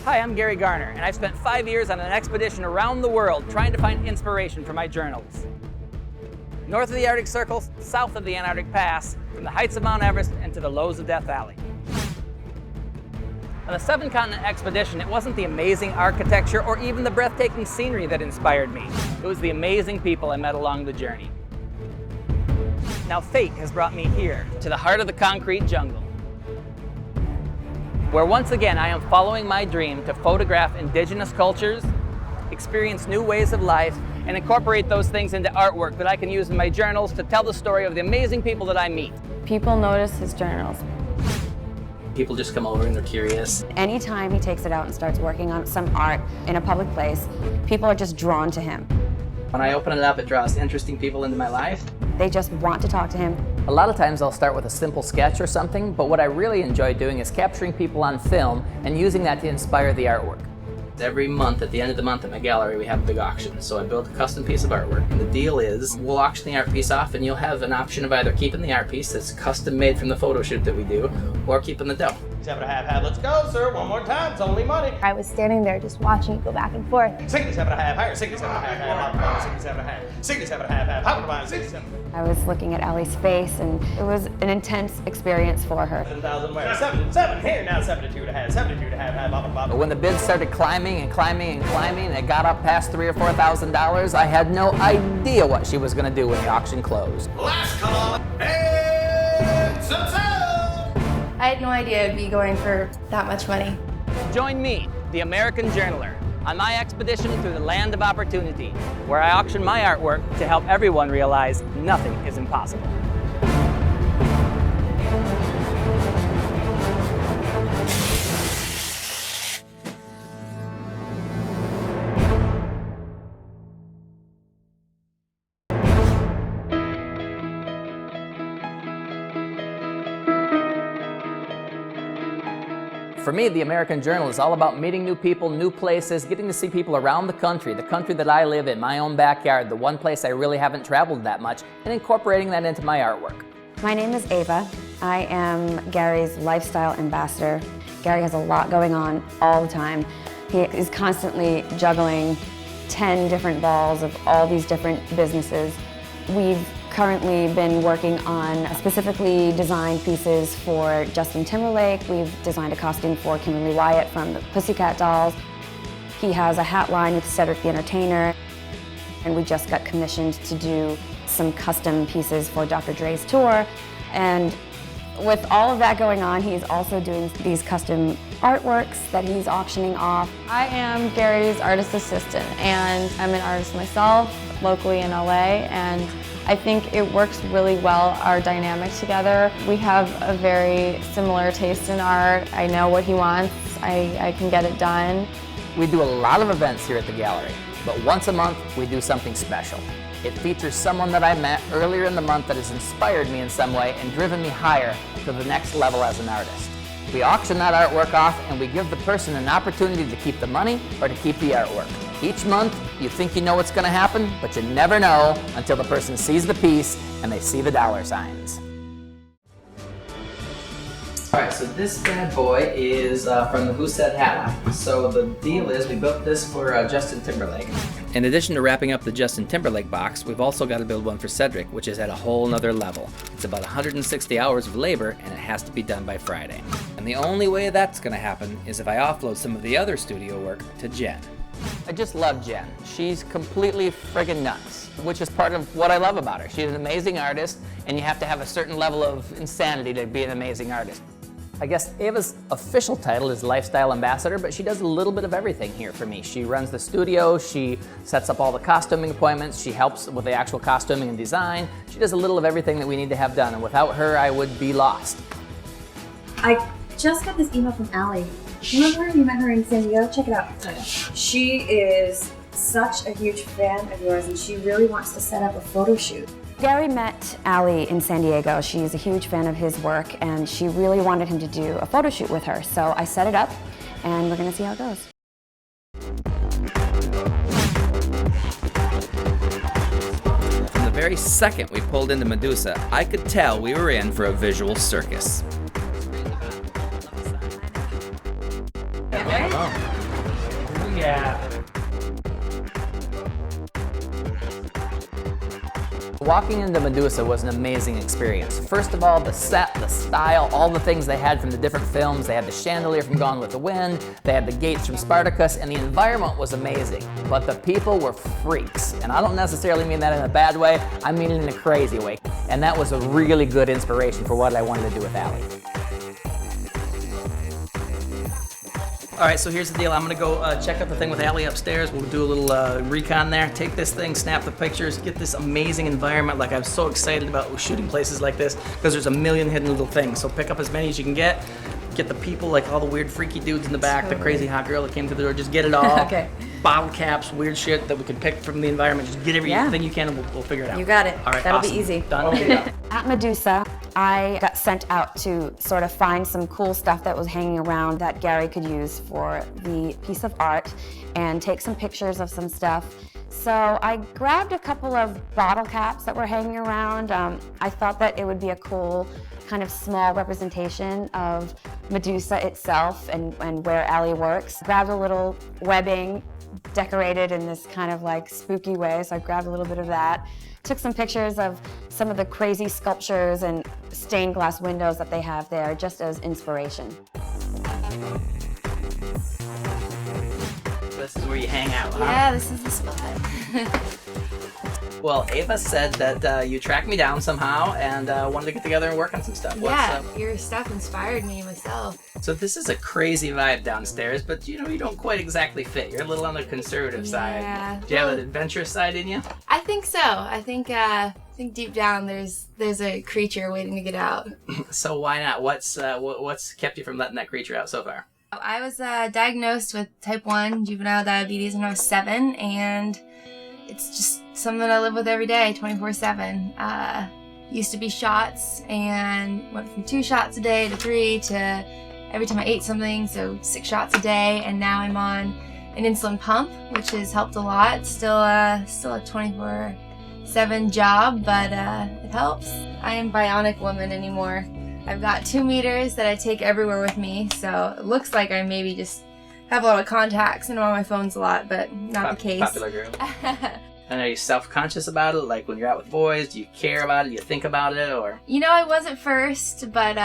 Hi, I'm Gary Garner, and I've spent 5 years on an expedition around the world trying to find inspiration for my journals. North of the Arctic Circle, south of the Antarctic Pass, from the heights of Mount Everest and to the lows of Death Valley. On the 7-continent expedition, it wasn't the amazing architecture or even the breathtaking scenery that inspired me. It was the amazing people I met along the journey. Now fate has brought me here, to the heart of the concrete jungle, where once again I am following my dream to photograph indigenous cultures, experience new ways of life, and incorporate those things into artwork that I can use in my journals to tell the story of the amazing people that I meet. People notice his journals. People just come over and they're curious. Anytime he takes it out and starts working on some art in a public place, people are just drawn to him. When I open it up, it draws interesting people into my life. They just want to talk to him. A lot of times I'll start with a simple sketch or something, but what I really enjoy doing is capturing people on film and using that to inspire the artwork. Every month, at the end of the month at my gallery, we have a big auction. So I build a custom piece of artwork. And the deal is, we'll auction the art piece off and you'll have an option of either keeping the art piece that's custom made from the photo shoot that we do, or keeping the dough. 7 1/2, let's go, sir. One more time, it's only money. I was standing there just watching it go back and forth. 67 1/2, higher, 67 1/2, 67 1/2, 67 1/2, hop to 67. I was looking at Ellie's face, and it was an intense experience for her. 7,000 where? 7, here, now 72 1/2, 72 1/2, bop, bop. But when the bids started climbing and climbing and climbing, and it got up past $3,000 or $4,000, I had no idea what she was going to do when the auction closed. Last call, and some sound. I had no idea I'd be going for that much money. Join me, the American Journaler, on my expedition through the land of opportunity, where I auction my artwork to help everyone realize nothing is impossible. For me, the American Journal is all about meeting new people, new places, getting to see people around the country that I live in, my own backyard, the one place I really haven't traveled that much, and incorporating that into my artwork. My name is Ava. I am Gary's lifestyle ambassador. Gary has a lot going on all the time. He is constantly juggling 10 different balls of all these different businesses. We've currently been working on specifically designed pieces for Justin Timberlake. We've designed a costume for Kimberly Wyatt from the Pussycat Dolls. He has a hat line with Cedric the Entertainer. And we just got commissioned to do some custom pieces for Dr. Dre's tour. And with all of that going on, he's also doing these custom artworks that he's auctioning off. I am Gary's artist assistant, and I'm an artist myself, locally in LA, and I think it works really well, our dynamic together. We have a very similar taste in art. I know what he wants, I can get it done. We do a lot of events here at the gallery, but once a month we do something special. It features someone that I met earlier in the month that has inspired me in some way and driven me higher to the next level as an artist. We auction that artwork off and we give the person an opportunity to keep the money or to keep the artwork. Each month, you think you know what's going to happen, but you never know until the person sees the piece and they see the dollar signs. Alright, so this bad boy is from the Who Said Hat line. So the deal is we built this for Justin Timberlake. In addition to wrapping up the Justin Timberlake box, we've also got to build one for Cedric, which is at a whole nother level. It's about 160 hours of labor and it has to be done by Friday. And the only way that's going to happen is if I offload some of the other studio work to Jen. I just love Jen. She's completely friggin' nuts, which is part of what I love about her. She's an amazing artist, and you have to have a certain level of insanity to be an amazing artist. I guess Ava's official title is Lifestyle Ambassador, but she does a little bit of everything here for me. She runs the studio, she sets up all the costuming appointments, she helps with the actual costuming and design. She does a little of everything that we need to have done, and without her, I would be lost. I just got this email from Allie. Remember her? You met her in San Diego? Check it out. She is such a huge fan of yours, and she really wants to set up a photo shoot. Gary met Allie in San Diego. She's a huge fan of his work, and she really wanted him to do a photo shoot with her. So I set it up, and we're gonna see how it goes. From the very second we pulled into Medusa, I could tell we were in for a visual circus. Ready? Yeah. Walking into Medusa was an amazing experience. First of all, the set, the style, all the things they had from the different films. They had the chandelier from Gone with the Wind, they had the gates from Spartacus, and the environment was amazing. But the people were freaks. And I don't necessarily mean that in a bad way, I mean it in a crazy way. And that was a really good inspiration for what I wanted to do with Allie. All right, so here's the deal. I'm gonna go check out the thing with Allie upstairs. We'll do a little recon there, take this thing, snap the pictures, get this amazing environment. Like, I'm so excited about shooting places like this because there's a million hidden little things. So pick up as many as you can get the people, like all the weird freaky dudes in the back, the crazy hot girl that came through the door, just get it all. Okay. Bottle caps, weird shit that we can pick from the environment. Just get everything you can and we'll figure it out. You got it. All right, That'll awesome. be easy. Done. At Medusa, I got sent out to sort of find some cool stuff that was hanging around that Gary could use for the piece of art and take some pictures of some stuff. So I grabbed a couple of bottle caps that were hanging around. I thought that it would be a cool kind of small representation of Medusa itself and where Allie works. Grabbed a little webbing decorated in this kind of like spooky way, so I grabbed a little bit of that. Took some pictures of some of the crazy sculptures and stained glass windows that they have there just as inspiration. This is where you hang out, huh? Yeah, this is the spot. Well, Ava said that you tracked me down somehow and wanted to get together and work on some stuff. Yeah, your stuff inspired me myself. So this is a crazy vibe downstairs, but you know, you don't quite exactly fit. You're a little on the conservative side. Do you have an adventurous side in you? I think so. I think deep down there's a creature waiting to get out. So why not? What's kept you from letting that creature out so far? I was diagnosed with type 1 juvenile diabetes when I was 7, and it's just something that I live with every day, 24/7. Used to be shots and went from 2 shots a day to 3 to every time I ate something, so 6 shots a day, and now I'm on an insulin pump, which has helped a lot. Still a 24/7 job, but it helps. I am bionic woman anymore. I've got 2 meters that I take everywhere with me, so it looks like I maybe just have a lot of contacts and I'm on my phones a lot, but not the case. Popular girl. And are you self-conscious about it? Like when you're out with boys, do you care about it? Do you think about it, or? You know, I wasn't first, but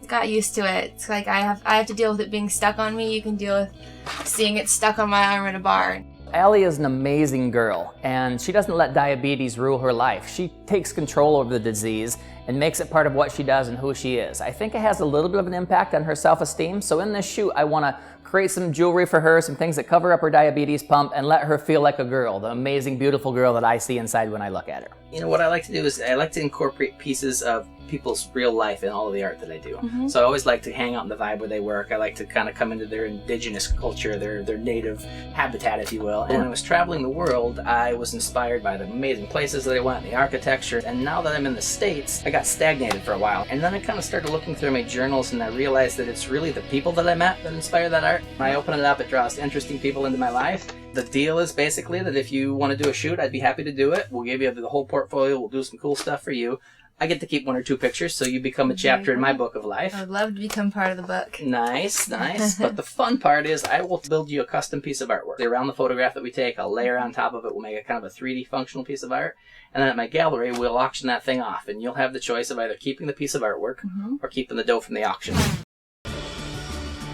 got used to it. It's like I have to deal with it being stuck on me. You can deal with seeing it stuck on my arm at a bar. Allie is an amazing girl, and she doesn't let diabetes rule her life. She takes control over the disease and makes it part of what she does and who she is. I think it has a little bit of an impact on her self-esteem, so in this shoot I want to create some jewelry for her, some things that cover up her diabetes pump, and let her feel like a girl, the amazing, beautiful girl that I see inside when I look at her. You know, what I like to do is I like to incorporate pieces of people's real life in all of the art that I do. Mm-hmm. So I always like to hang out in the vibe where they work. I like to kind of come into their indigenous culture, their native habitat, if you will. And when I was traveling the world, I was inspired by the amazing places that I went, the architecture. And now that I'm in the States, I got stagnated for a while. And then I kind of started looking through my journals and I realized that it's really the people that I met that inspire that art. When I open it up, it draws interesting people into my life. The deal is basically that if you want to do a shoot, I'd be happy to do it. We'll give you the whole portfolio. We'll do some cool stuff for you. I get to keep 1 or 2 pictures, so you become a chapter in my book of life. I would love to become part of the book. Nice, nice. But the fun part is I will build you a custom piece of artwork. Around the photograph that we take, I'll layer on top of it. We'll make it kind of a 3D functional piece of art. And then at my gallery, we'll auction that thing off. And you'll have the choice of either keeping the piece of artwork or keeping the dough from the auction.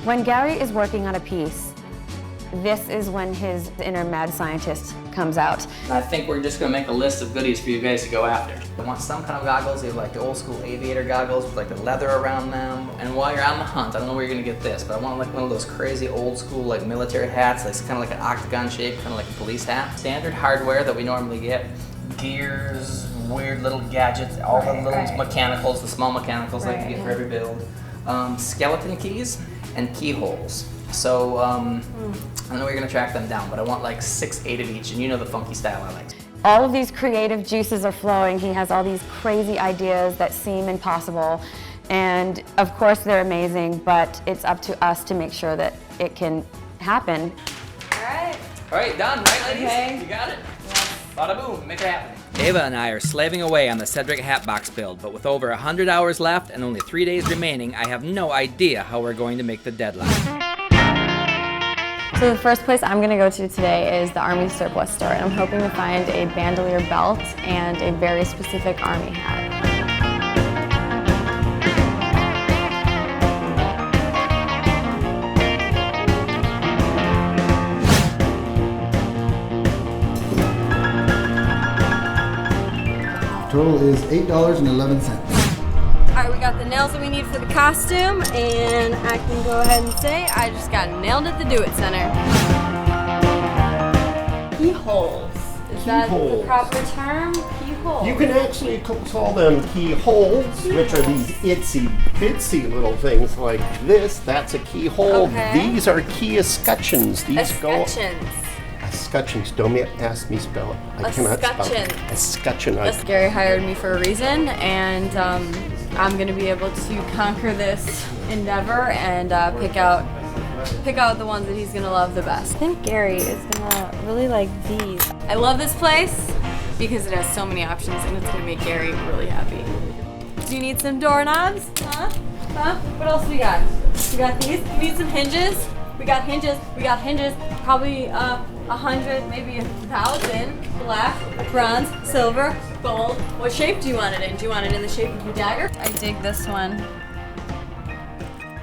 When Gary is working on a piece, this is when his inner mad scientist comes out. I think we're just going to make a list of goodies for you guys to go after. I want some kind of goggles. They have like the old school aviator goggles with like the leather around them. And while you're on the hunt, I don't know where you're going to get this, but I want like one of those crazy old school like military hats. That's kind of like an octagon shape, kind of like a police hat. Standard hardware that we normally get. Gears, weird little gadgets, all the little mechanicals, the small mechanicals like you get for every build. Skeleton keys and keyholes. So, I know you're gonna track them down, but I want like 6, 8 of each, and you know the funky style I like. All of these creative juices are flowing. He has all these crazy ideas that seem impossible, and of course they're amazing, but it's up to us to make sure that it can happen. All right, done, right ladies? Okay. You got it? Yes. Bada boom, make it happen. Ava and I are slaving away on the Cedric Hatbox build, but with over 100 hours left and only 3 days remaining, I have no idea how we're going to make the deadline. So the first place I'm going to go to today is the Army surplus store, and I'm hoping to find a bandolier belt and a very specific Army hat. Total is $8.11. All right, we got the nails that we need for the costume, and I can go ahead and say I just got nailed at the Do It Center. Keyholes. Is that the proper term? Keyholes. You can actually call them keyholes, which are these itsy bitsy little things like this. That's a keyhole. Okay. These are key escutcheons. These Escutcheons. Escutcheons. Don't ask me spell it. I cannot spell it. Escutcheon. Gary hired me for a reason, and I'm going to be able to conquer this endeavor and pick out the ones that he's going to love the best. I think Gary is going to really like these. I love this place because it has so many options, and it's going to make Gary really happy. Do you need some doorknobs? Huh? What else we got? We got these. You need some hinges? We got hinges. Probably 100, maybe 1,000. Black, bronze, silver, gold. What shape do you want it in? Do you want it in the shape of a dagger? I dig this one.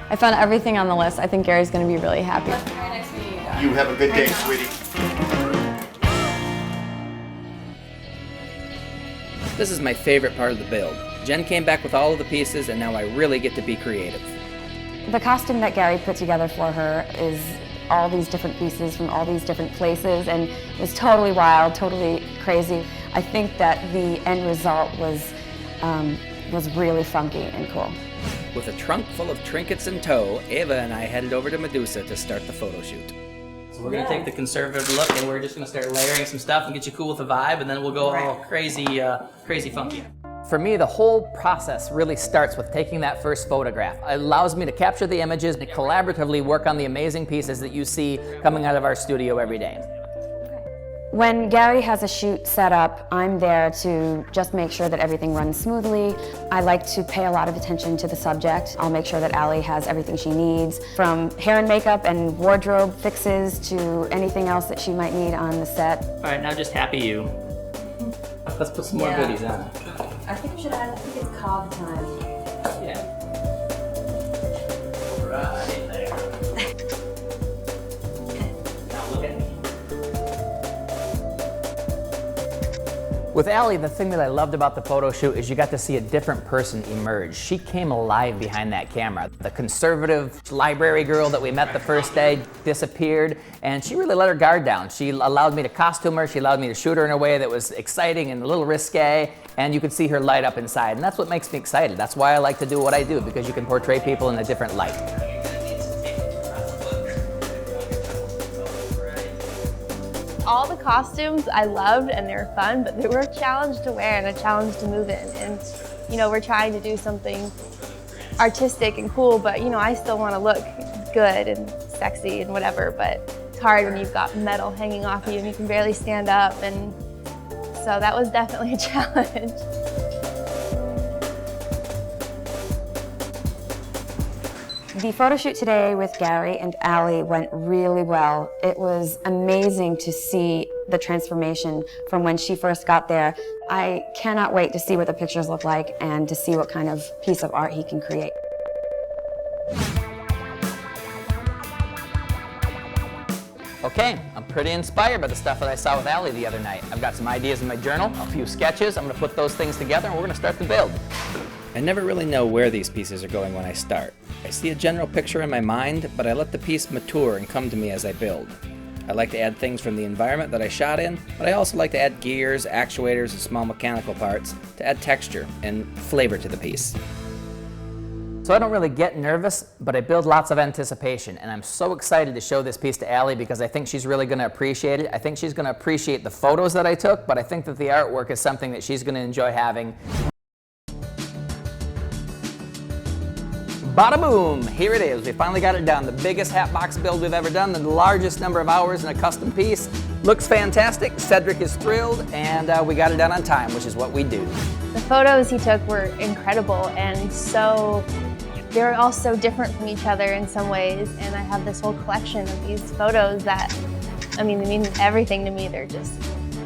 I found everything on the list. I think Gary's going to be really happy. Right next to you. You have a good day, sweetie. This is my favorite part of the build. Jen came back with all of the pieces, and now I really get to be creative. The costume that Gary put together for her is all these different pieces from all these different places, and it was totally wild, totally crazy. I think that the end result was really funky and cool. With a trunk full of trinkets in tow, Ava and I headed over to Medusa to start the photo shoot. So we're gonna take the conservative look, and we're just gonna start layering some stuff and get you cool with the vibe, and then we'll go all crazy funky. For me, the whole process really starts with taking that first photograph. It allows me to capture the images and collaboratively work on the amazing pieces that you see coming out of our studio every day. When Gary has a shoot set up, I'm there to just make sure that everything runs smoothly. I like to pay a lot of attention to the subject. I'll make sure that Allie has everything she needs, from hair and makeup and wardrobe fixes to anything else that she might need on the set. All right, now just happy you. Let's put some more goodies on. I think we should add, I think it's cob time. Yeah. Right there. Now look at me. With Allie, the thing that I loved about the photo shoot is you got to see a different person emerge. She came alive behind that camera. The conservative library girl that we met the first day disappeared, and she really let her guard down. She allowed me to costume her, she allowed me to shoot her in a way that was exciting and a little risque, and you could see her light up inside, and that's what makes me excited. That's why I like to do what I do, because you can portray people in a different light. All the costumes I loved and they were fun, but they were a challenge to wear and a challenge to move in. And you know, we're trying to do something artistic and cool, but you know, I still want to look good and sexy and whatever, but it's hard when you've got metal hanging off you and you can barely stand up, and so that was definitely a challenge. The photo shoot today with Gary and Allie went really well. It was amazing to see the transformation from when she first got there. I cannot wait to see what the pictures look like and to see what kind of piece of art he can create. Okay, I'm pretty inspired by the stuff that I saw with Allie the other night. I've got some ideas in my journal, a few sketches. I'm gonna put those things together and we're gonna start the build. I never really know where these pieces are going when I start. I see a general picture in my mind, but I let the piece mature and come to me as I build. I like to add things from the environment that I shot in, but I also like to add gears, actuators, and small mechanical parts to add texture and flavor to the piece. So I don't really get nervous, but I build lots of anticipation, and I'm so excited to show this piece to Allie because I think she's really going to appreciate it. I think she's going to appreciate the photos that I took, but I think that the artwork is something that she's going to enjoy having. Bada boom! Here it is. We finally got it done. The biggest hat box build we've ever done, the largest number of hours in a custom piece. Looks fantastic. Cedric is thrilled, and we got it done on time, which is what we do. The photos he took were incredible and so they're all so different from each other in some ways, and I have this whole collection of these photos that, I mean, they mean everything to me. They're just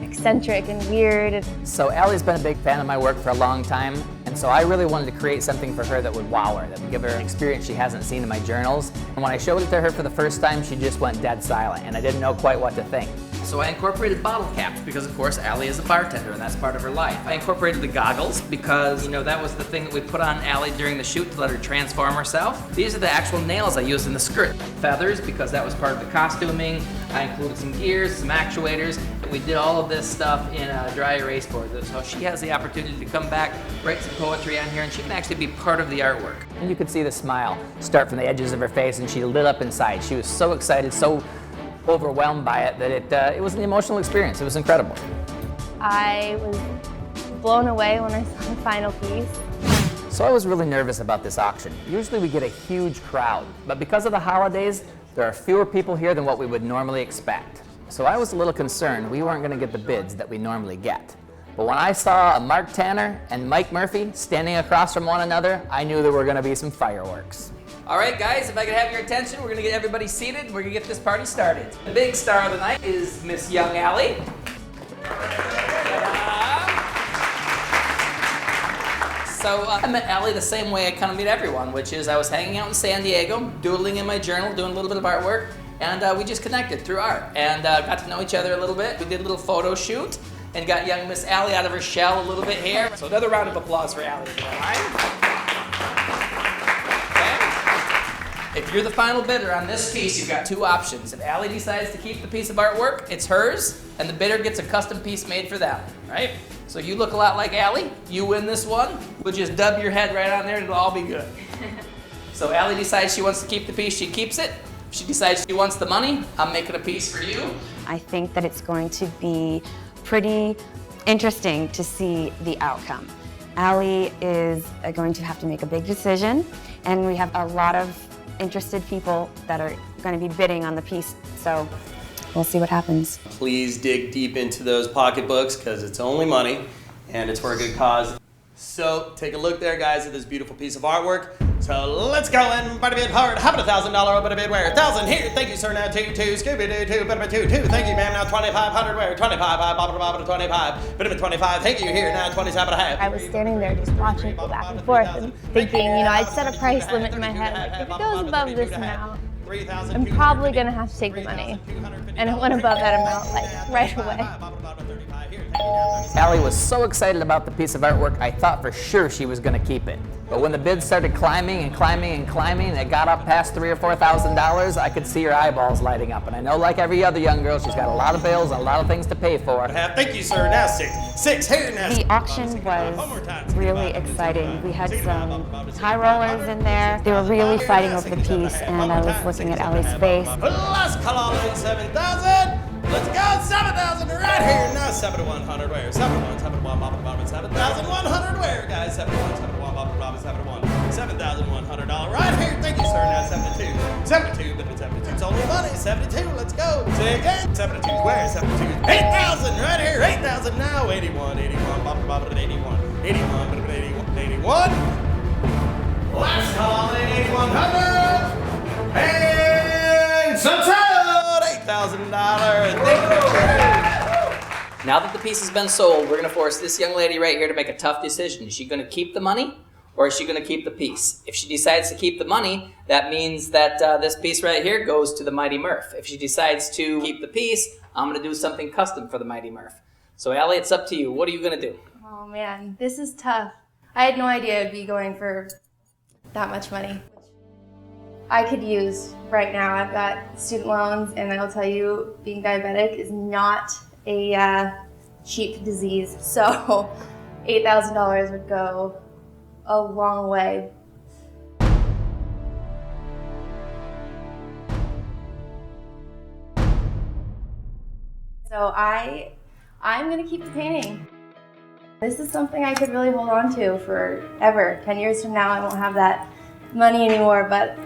eccentric and weird. So Allie's been a big fan of my work for a long time, and so I really wanted to create something for her that would wow her, that would give her an experience she hasn't seen in my journals. And when I showed it to her for the first time, she just went dead silent, and I didn't know quite what to think. So I incorporated bottle caps because, of course, Allie is a bartender and that's part of her life. I incorporated the goggles because, you know, that was the thing that we put on Allie during the shoot to let her transform herself. These are the actual nails I used in the skirt. Feathers, because that was part of the costuming. I included some gears, some actuators. We did all of this stuff in a dry erase board, so she has the opportunity to come back, write some poetry on here, and she can actually be part of the artwork. And you could see the smile start from the edges of her face, and she lit up inside. She was so excited, so overwhelmed by it that it was an emotional experience. It was incredible. I was blown away when I saw the final piece. So I was really nervous about this auction. Usually we get a huge crowd, but because of the holidays, there are fewer people here than what we would normally expect. So I was a little concerned we weren't going to get the bids that we normally get. But when I saw Mark Tanner and Mike Murphy standing across from one another, I knew there were going to be some fireworks. All right, guys, if I could have your attention, we're going to get everybody seated and we're going to get this party started. The big star of the night is Miss Young Allie. So I met Allie the same way I kind of meet everyone, which is I was hanging out in San Diego, doodling in my journal, doing a little bit of artwork, and we just connected through art and got to know each other a little bit. We did a little photo shoot and got young Miss Allie out of her shell a little bit here. So another round of applause for Allie. All right? If you're the final bidder on this piece, you've got two options. If Allie decides to keep the piece of artwork, it's hers, and the bidder gets a custom piece made for them, right? So you look a lot like Allie, you win this one, we'll just dub your head right on there and it'll all be good. So Allie decides she wants to keep the piece, she keeps it. If she decides she wants the money, I'm making a piece for you. I think that it's going to be pretty interesting to see the outcome. Allie is going to have to make a big decision, and we have a lot of interested people that are going to be bidding on the piece, so we'll see what happens. Please dig deep into those pocketbooks because it's only money and it's for a good cause. So take a look there, guys, at this beautiful piece of artwork. So let's go and bada bid hard. How about $1,000 bada bid where? 1,000 here. Thank you, sir. Now 2, Scooby Doo 2, bada bid 2. Thank you, ma'am. Now 2,500 where? 25, bada 25, bada bid 25. Thank you here. Now 27 and a half. I was standing there just watching it go back and forth and thinking, you know, I'd set a price limit in my head. Like, if it goes above this amount, I'm probably going to have to take the money. And it went above that amount, like, right away. Allie was so excited about the piece of artwork, I thought for sure she was going to keep it. But when the bids started climbing and climbing and climbing, and it got up past $3,000 or $4,000, I could see her eyeballs lighting up. And I know, like every other young girl, she's got a lot of bills and a lot of things to pay for. Thank you, sir. Now 6 here. Now The auction was really exciting. We had some high rollers in there. They were really fighting over the piece, and I was looking at Allie's face. Let's call all in 7,000. Let's go 7,000 right here. Now 7,100 where? 7,100 where, guys? 7,100 right here. Thank you, sir. Now 72, but it's 72. It's only money. 72. Let's go. Say again. 72 where? 72. 8,000 right here. 8,000 now. 81. 81. Let's call in 8,100. And $8,000. Now that the piece has been sold, we're going to force this young lady right here to make a tough decision. Is she going to keep the money, or is she going to keep the piece? If she decides to keep the money, that means that this piece right here goes to the Mighty Murph. If she decides to keep the piece, I'm going to do something custom for the Mighty Murph. So Allie, it's up to you. What are you going to do? Oh man, this is tough. I had no idea I'd be going for that much money. I could use right now. I've got student loans, and I'll tell you, being diabetic is not a cheap disease. So $8,000 would go a long way. So I'm gonna keep the painting. This is something I could really hold on to forever. 10 years from now, I won't have that money anymore, but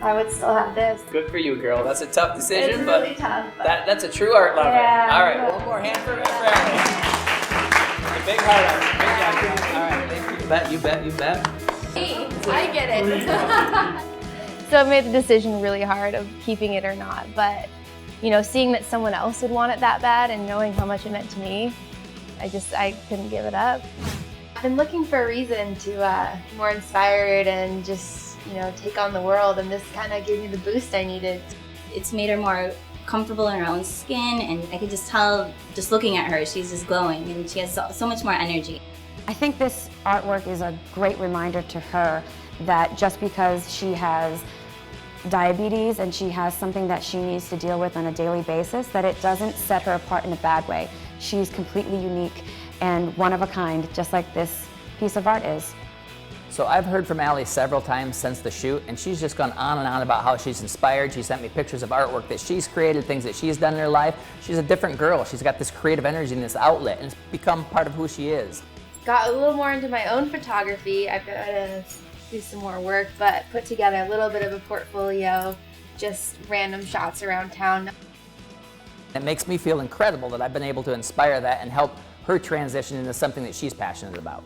I would still have this. Good for you, girl. That's a tough decision, it's but really tough, but that's a true art lover. Yeah, All right, one more hand for Allie. A big heart on you. Big job. All right, thank you. You bet. I get it. So I made the decision really hard of keeping it or not, but you know, seeing that someone else would want it that bad and knowing how much it meant to me, I couldn't give it up. I've been looking for a reason to be more inspired and just, you know, take on the world, and this kind of gave me the boost I needed. It's made her more comfortable in her own skin, and I could just tell, just looking at her, she's just glowing and she has so much more energy. I think this artwork is a great reminder to her that just because she has diabetes and she has something that she needs to deal with on a daily basis, that it doesn't set her apart in a bad way. She's completely unique and one of a kind, just like this piece of art is. So I've heard from Allie several times since the shoot, and she's just gone on and on about how she's inspired. She sent me pictures of artwork that she's created, things that she's done in her life. She's a different girl. She's got this creative energy and this outlet, and it's become part of who she is. Got a little more into my own photography. I've got to do some more work, but put together a little bit of a portfolio, just random shots around town. It makes me feel incredible that I've been able to inspire that and help her transition into something that she's passionate about.